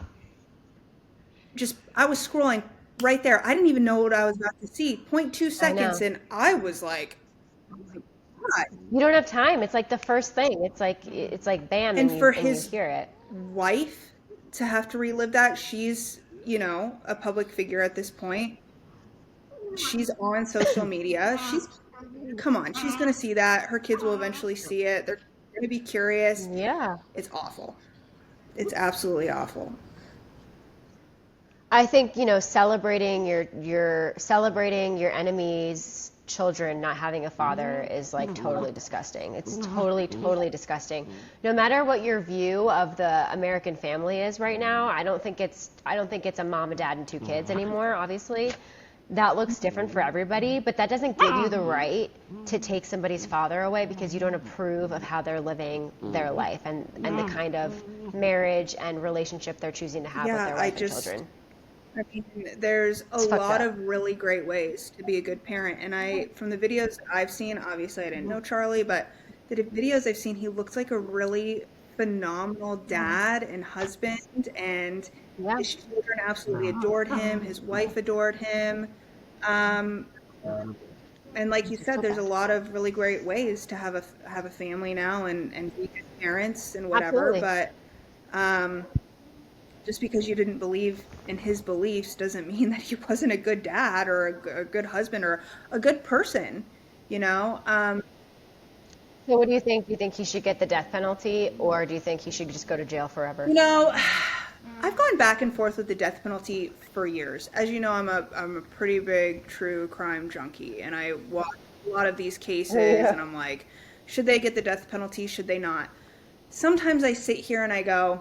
I was scrolling right there. I didn't even know what I was about to see. 0.2 seconds, and I was like, oh my God. You don't have time. It's like the first thing. It's like bam, and for you hear it. Wife to have to relive that, she's, a public figure at this point. She's on social media. She's going to see that. Her kids will eventually see it. They're going to be curious. Yeah. It's awful. It's absolutely awful. I think celebrating your enemies children not having a father is like totally disgusting. It's totally disgusting. No matter what your view of the American family is right now, I don't think it's a mom, a dad, and two kids anymore, obviously. That looks different for everybody, but that doesn't give you the right to take somebody's father away because you don't approve of how they're living their life and the kind of marriage and relationship they're choosing to have with their wife and children. I mean, there's a lot of really great ways to be a good parent. And from the videos I've seen, obviously I didn't know Charlie, but the videos I've seen, he looks like a really phenomenal dad and husband, and his children absolutely adored him. His wife adored him. And like you said, there's a lot of really great ways to have a family now and be good parents and whatever. Absolutely. But just because you didn't believe in his beliefs doesn't mean that he wasn't a good dad or a good husband or a good person, you know? So what do you think? Do you think he should get the death penalty, or do you think he should just go to jail forever? You know, I've gone back and forth with the death penalty for years. As you know, I'm a pretty big true crime junkie, and I watch a lot of these cases, and I'm like, should they get the death penalty? Should they not? Sometimes I sit here and I go,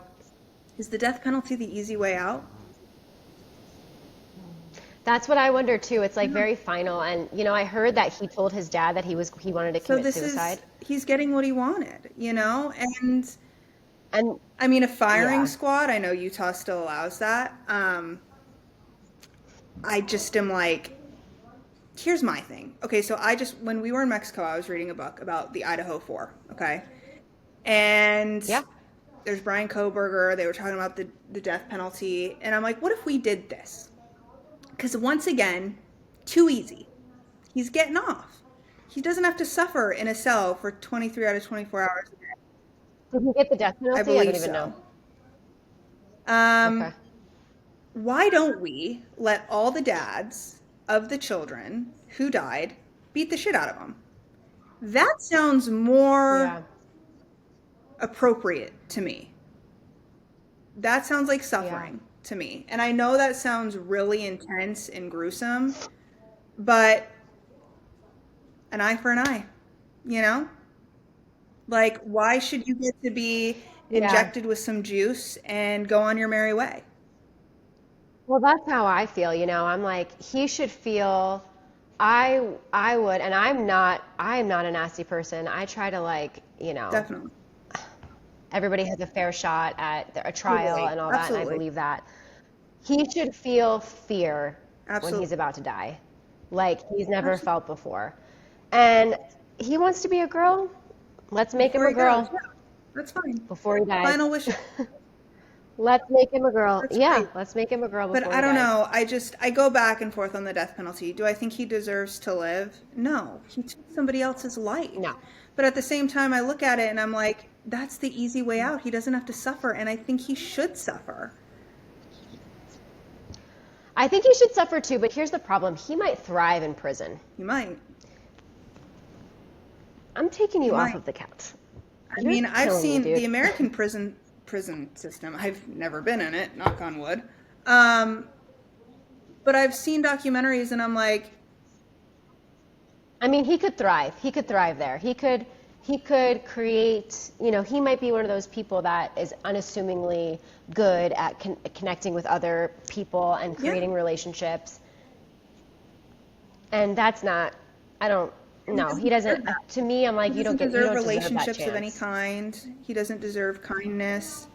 is the death penalty the easy way out? That's what I wonder too. It's like very final, and you know, I heard that he told his dad that he wanted to commit suicide. He's getting what he wanted, you know, and I mean, a firing squad. I know Utah still allows that. I just am like, here's my thing. Okay, so when we were in Mexico, I was reading a book about the Idaho 4. Okay, and there's Brian Koberger. They were talking about the death penalty, and I'm like, what if we did this? Because once again, too easy. He's getting off. He doesn't have to suffer in a cell for 23 out of 24 hours a day. Did he get the death penalty? I believe I don't even know. Okay. Why don't we let all the dads of the children who died beat the shit out of them? That sounds more appropriate to me. That sounds like suffering to me. And I know that sounds really intense and gruesome, but an eye for an eye, you know? Like, why should you get to be injected with some juice and go on your merry way? Well, that's how I feel, you know. I'm like, he should feel, I would, and I am not a nasty person. I try to, like, you know. Definitely. Everybody has a fair shot at a trial and all that, and I believe that. He should feel fear when he's about to die, like he's never felt before. And he wants to be a girl. Let's make him a girl. That's fine. Before he dies. Final wish. Let's make him a girl. Let's make him a girl before he dies. But I don't know. I go back and forth on the death penalty. Do I think he deserves to live? No. He took somebody else's life. No. But at the same time, I look at it and I'm like, that's the easy way out. He doesn't have to suffer, and I think he should suffer. I think he should suffer too, but here's the problem. He might thrive in prison. He might. I'm taking you off of the couch. I mean, I've seen the American prison system. I've never been in it, knock on wood. But I've seen documentaries and I'm like, I mean, he could thrive. He could thrive there. He could create, you know, he might be one of those people that is unassumingly good at connecting with other people and creating relationships. And that's not, he doesn't, to me, I'm like, you don't deserve relationships of any kind. He doesn't deserve kindness.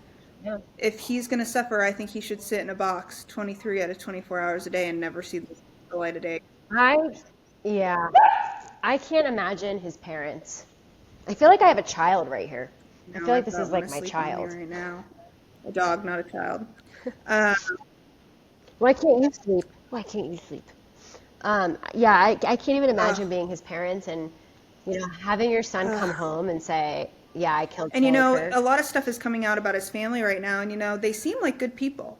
Yeah. If he's going to suffer, I think he should sit in a box 23 out of 24 hours a day and never see the light of day. I can't imagine his parents. I feel like I have a child right here. I feel like this is like my child. Right now. A dog, not a child. Why can't you sleep? Why can't you sleep? I can't even imagine being his parents and, you know, having your son come home and say, yeah, I killed And, Charlie you know, Kirk. a lot of stuff is coming out about his family right now, and, you know, they seem like good people.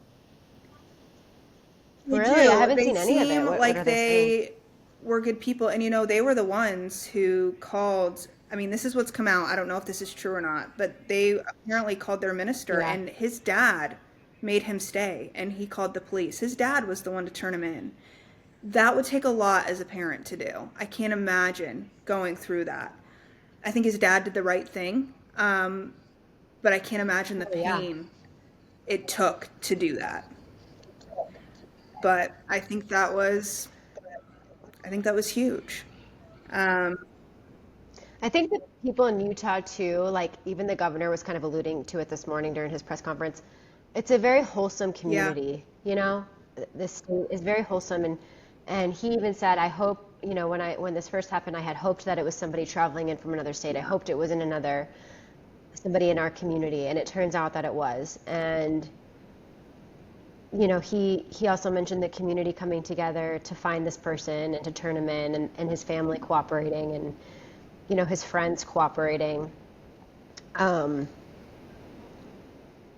Really? I haven't seen any of it. What like are they were good people, and, you know, they were the ones who called, I mean, this is what's come out. I don't know if this is true or not, but they apparently called their minister, and his dad made him stay, and he called the police. His dad was the one to turn him in. That would take a lot as a parent to do. I can't imagine going through that. I think his dad did the right thing, but I can't imagine the Oh yeah. pain it took to do that. But I think that was huge. Um, I think that people in Utah too, like even the governor was kind of alluding to it this morning during his press conference. It's a very wholesome yeah, community, you know? This state is very wholesome, and he even said, I hope, you know, when this first happened, I had hoped that it was somebody traveling in from another state. I hoped it wasn't somebody in our community, and it turns out that it was. And you know, he also mentioned the community coming together to find this person and to turn him in, and his family cooperating, and you know, his friends cooperating. Um,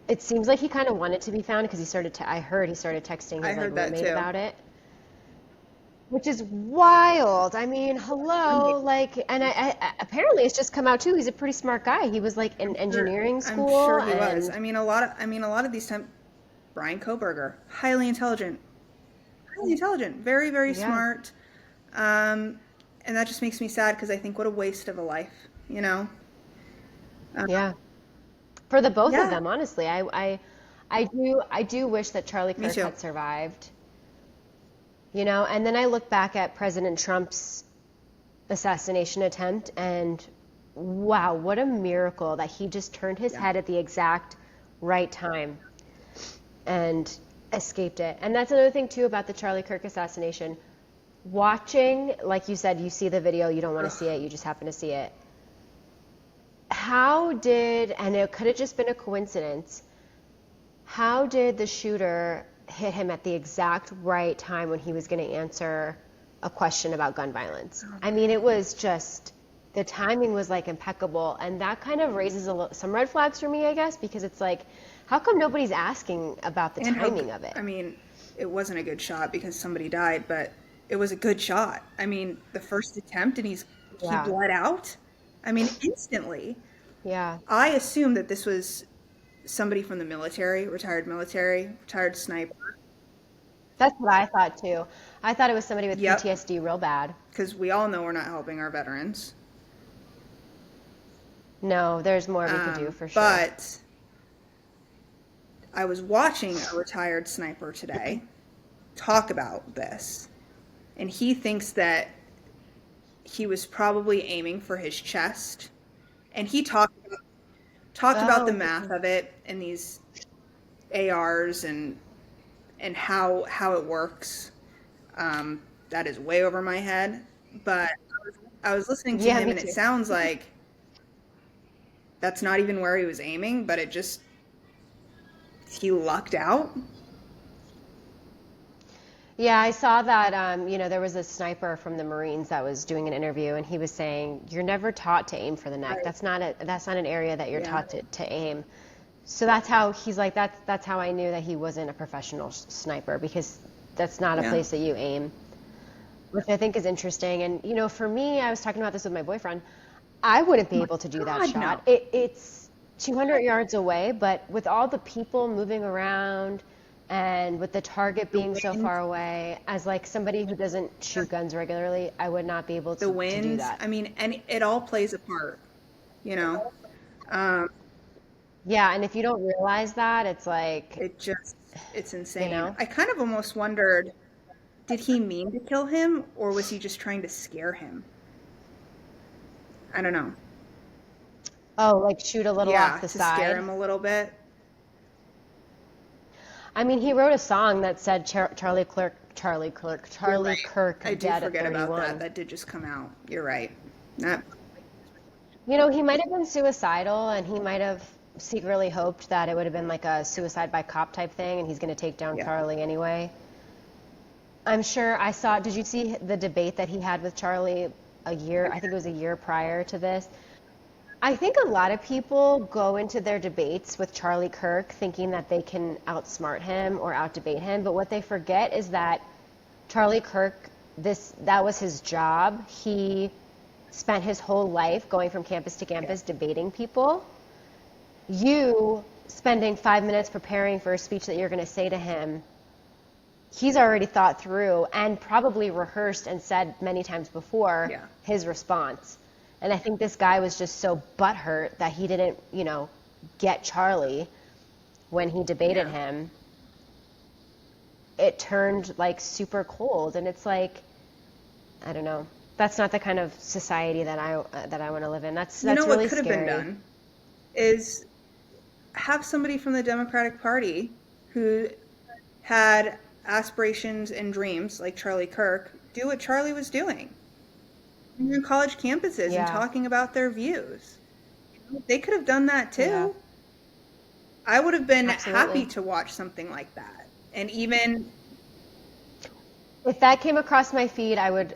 it seems like he kind of wanted to be found because I heard he started texting I his like heard that roommate too. about it, which is wild. I mean, hello, like, and apparently it's just come out too. He's a pretty smart guy. He was like in engineering I'm school, sure he was. and I mean, a lot of these times, Brian Koberger, highly intelligent, very, very yeah, smart. Um, and that just makes me sad because I think what a waste of a life, you know? Uh, yeah. For the both of yeah, them, honestly, I do wish that Charlie me Kirk too. had survived. You know, and then I look back at President Trump's assassination attempt, and wow, what a miracle that he just turned his Yeah. head at the exact right time and escaped it. And that's another thing too about the Charlie Kirk assassination. Watching, like you said, you see the video, you don't want to see Ugh. it, you just happen to see it. And it could have just been a coincidence, how did the shooter hit him at the exact right time when he was going to answer a question about gun violence? Oh I my mean, it God. was just, the timing was like impeccable. And that kind of raises some red flags for me, I guess, because it's like, how come nobody's asking about the And timing of it? I mean, it wasn't a good shot because somebody died, but it was a good shot. I mean, the first attempt and he Yeah. bled out. I mean, instantly. Yeah. I assumed that this was somebody from the military, retired sniper. That's what I thought too. I thought it was somebody with Yep, PTSD real bad. because we all know we're not helping our veterans. No, there's more we could do for sure. But I was watching a retired sniper today talk about this, and he thinks that he was probably aiming for his chest, and he talked about Oh, the math of it and these ARs and how it works. That is way over my head, but I was listening to yeah, him, me and it too. sounds like that's not even where he was aiming, but it just he lucked out. Yeah, I saw that, you know, there was a sniper from the Marines that was doing an interview, and he was saying, you're never taught to aim for the neck. Right. That's not an area that you're Yeah. taught to aim. So that's how he's like, that's how I knew that he wasn't a professional sniper, because that's not a Yeah. place that you aim, which I think is interesting. And, you know, for me, I was talking about this with my boyfriend. I wouldn't Oh be my able to do that God, no. shot. It's 200 yards away, but with all the people moving around and with the target The being so wind, far away, as like somebody who doesn't shoot guns regularly, I would not be able the to do winds. that. I mean, and it all plays a part, you know. Um, Yeah, and if you don't realize that, it's like, it just it's you insane. know, I kind of almost wondered, did he mean to kill him or was he just trying to scare him? I don't know. oh, like shoot a little off Yeah, the to scare side. him a little bit. I mean, he wrote a song that said You're Charlie right. Kirk I do dead at forget about that. 31. That did just come out. You're right. That, You know, he might have been suicidal, and he might have secretly hoped that it would have been like a suicide by cop type thing, and he's going to take down yeah. Charlie anyway. I'm sure I saw, did you see the debate that he had with Charlie I think it was a year prior to this? I think a lot of people go into their debates with Charlie Kirk thinking that they can outsmart him or outdebate him, but what they forget is that Charlie Kirk, that was his job. He spent his whole life going from campus to Yeah. campus debating people. You spending 5 minutes preparing for a speech that you're going to say to him he's already thought through and probably rehearsed and said many times before Yeah. his response. And I think this guy was just so butthurt that he didn't, get Charlie when he debated him. It turned like super cold, and it's like, I don't know. That's not the kind of society that I want to live in. That's You know really what could have been scary. done is have somebody from the Democratic Party who had aspirations and dreams like Charlie Kirk do what Charlie was doing in college campuses and talking about their views. They could have done that too. Yeah. I would have been Absolutely. happy to watch something like that. And even If that came across my feed, I would.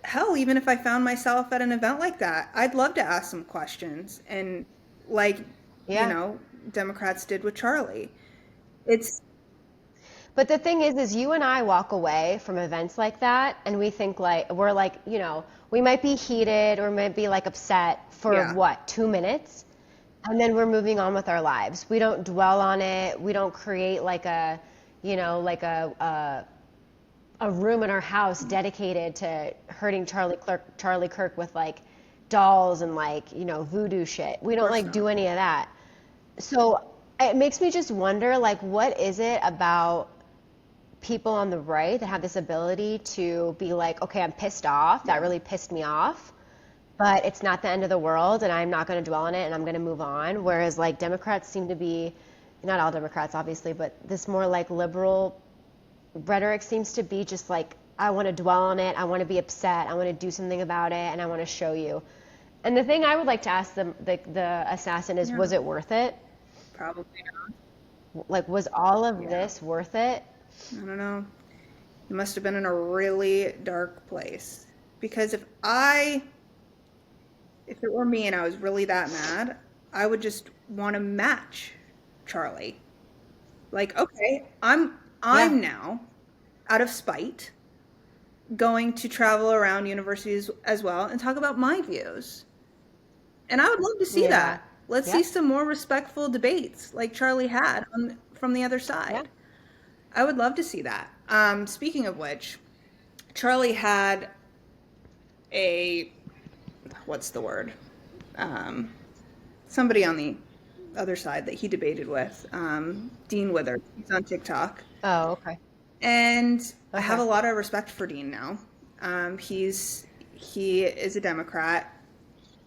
hell, even if I found myself at an event like that, I'd love to ask some questions. And like, Democrats did with Charlie. But the thing is you and I walk away from events like that, and we think we're we might be heated or might be upset for 2 minutes, and then we're moving on with our lives. We don't dwell on it. We don't create a room in our house dedicated to hurting Charlie Kirk with dolls and voodoo shit. We don't do any of that. So it makes me just wonder what is it about people on the right that have this ability to be okay, I'm pissed off. That really pissed me off. But it's not the end of the world, and I'm not going to dwell on it, and I'm going to move on. Whereas Democrats seem to be, not all Democrats obviously, but this more liberal rhetoric seems to be just I want to dwell on it, I want to be upset, I want to do something about it, and I want to show you. And the thing I would like to ask the assassin is, was it worth it? Probably not. Was all of this worth it? I don't know. You must have been in a really dark place. Because if it were me and I was really that mad, I would just want to match Charlie. Okay, I'm now, out of spite, going to travel around universities as well and talk about my views. And I would love to see that. Let's see some more respectful debates like Charlie had from the other side. Yeah. I would love to see that. Speaking of which, Charlie had what's the word? Somebody on the other side that he debated with, Dean Withers. He's on TikTok. Oh, okay. And I have a lot of respect for Dean now. He is a Democrat.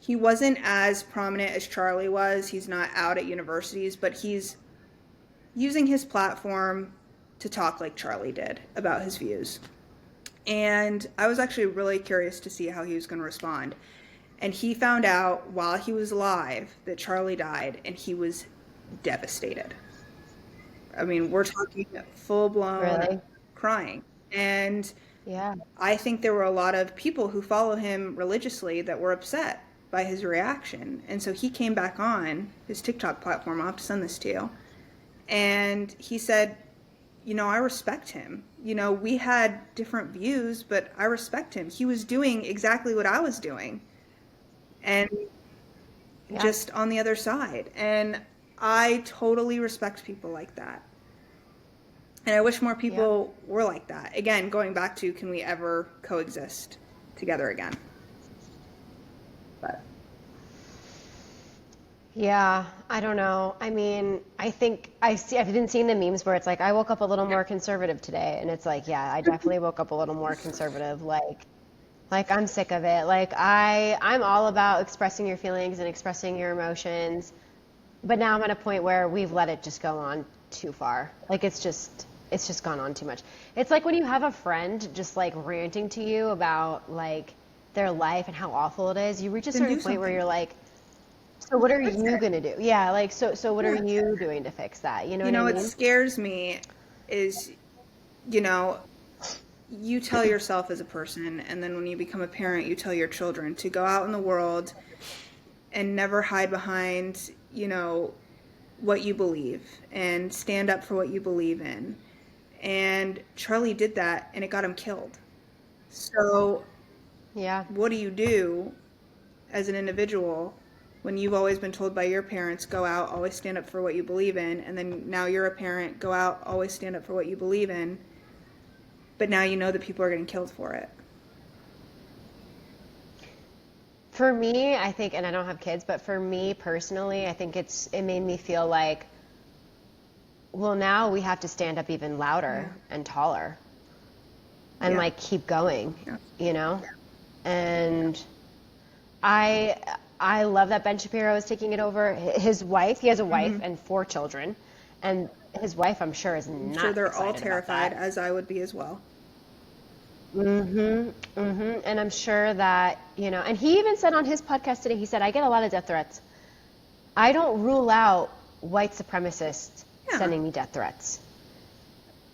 He wasn't as prominent as Charlie was. He's not out at universities, but he's using his platform to talk like Charlie did about his views. And I was actually really curious to see how he was going to respond. And he found out while he was alive that Charlie died, and he was devastated. I mean, we're talking full-blown crying. And I think there were a lot of people who follow him religiously that were upset by his reaction. And so he came back on his TikTok platform. I'll have to send this to you. And he said, I respect him. We had different views, but I respect him. He was doing exactly what I was doing. And just on the other side. And I totally respect people like that. And I wish more people were like that. Again, going back to, can we ever coexist together again? But yeah, I don't know. I mean, I think I've been seeing the memes where it's I woke up a little more conservative today, and it's I definitely woke up a little more conservative. I'm sick of it. I'm all about expressing your feelings and expressing your emotions, but now I'm at a point where we've let it just go on too far. It's just gone on too much. It's when you have a friend just ranting to you about their life and how awful it is. You reach a certain point where you're so what are you going to do? Yeah, so what are you doing to fix that? You know what I mean? What scares me is, you tell yourself as a person, and then when you become a parent, you tell your children to go out in the world and never hide behind, what you believe and stand up for what you believe in. And Charlie did that, and it got him killed. So what do you do as an individual when you've always been told by your parents, go out, always stand up for what you believe in, and then now you're a parent, go out, always stand up for what you believe in? but now you know that people are getting killed for it. For me, I think, and I don't have kids, but for me personally, I think it made me feel like, well, now we have to stand up even louder and taller and like keep going, you know? And I love that Ben Shapiro is taking it over. His wife, he has a wife and 4 children, and his wife, I'm sure, is not I'm sure they're all excited terrified, about that. as I would be as well. And I'm sure that, you know, and he even said on his podcast today, he said, I get a lot of death threats. I don't rule out white supremacists sending me death threats.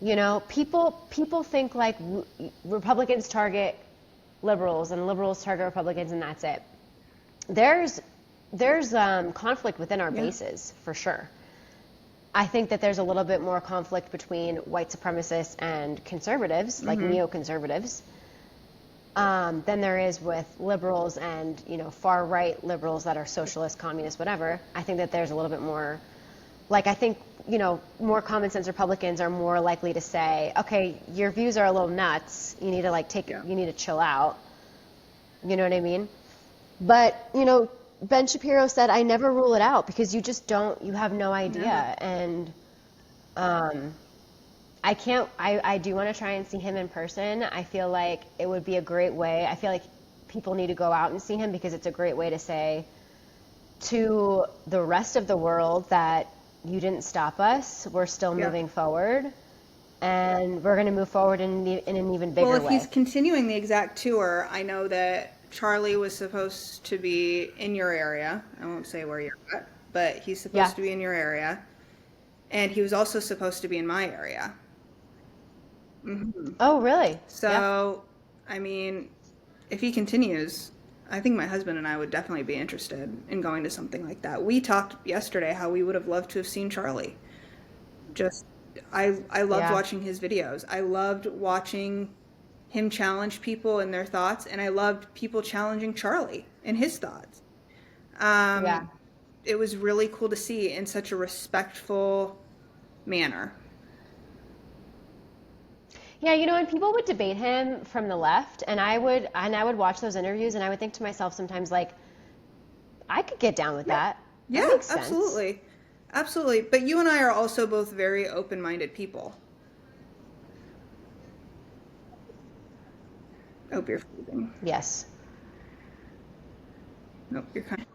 You know, people think like Republicans target liberals and liberals target Republicans and that's it. There's conflict within our bases, for sure. I think that there's a little bit more conflict between white supremacists and conservatives, like neoconservatives, than there is with liberals and, you know, far right liberals that are socialist, communist, whatever. I think that there's a little bit more, like, I think, you know, more common sense Republicans are more likely to say, okay, your views are a little nuts. You need to like you need to chill out. You know what I mean? But, you know, Ben Shapiro said, I never rule it out because you just don't, you have no idea. And I do want to try and see him in person. I feel like it would be a great way. I feel like people need to go out and see him because it's a great way to say to the rest of the world that you didn't stop us. We're still moving forward. And we're going to move forward in an even bigger way. Well, if he's continuing the exact tour, I know that Charlie was supposed to be in your area. I won't say where you're at, but he's supposed to be in your area. And he was also supposed to be in my area. Oh, really? So, I mean, if he continues, I think my husband and I would definitely be interested in going to something like that. We talked yesterday how we would have loved to have seen Charlie. I loved watching his videos. I loved watching him challenge people in their thoughts, and I loved people challenging Charlie in his thoughts. It was really cool to see in such a respectful manner. Yeah, you know, and people would debate him from the left, and I would watch those interviews, and I would think to myself sometimes, like, I could get down with that. That makes sense. Absolutely. Absolutely. But you and I are also both very open-minded people. Oh, you're freezing. Yes. Nope, you're kind of...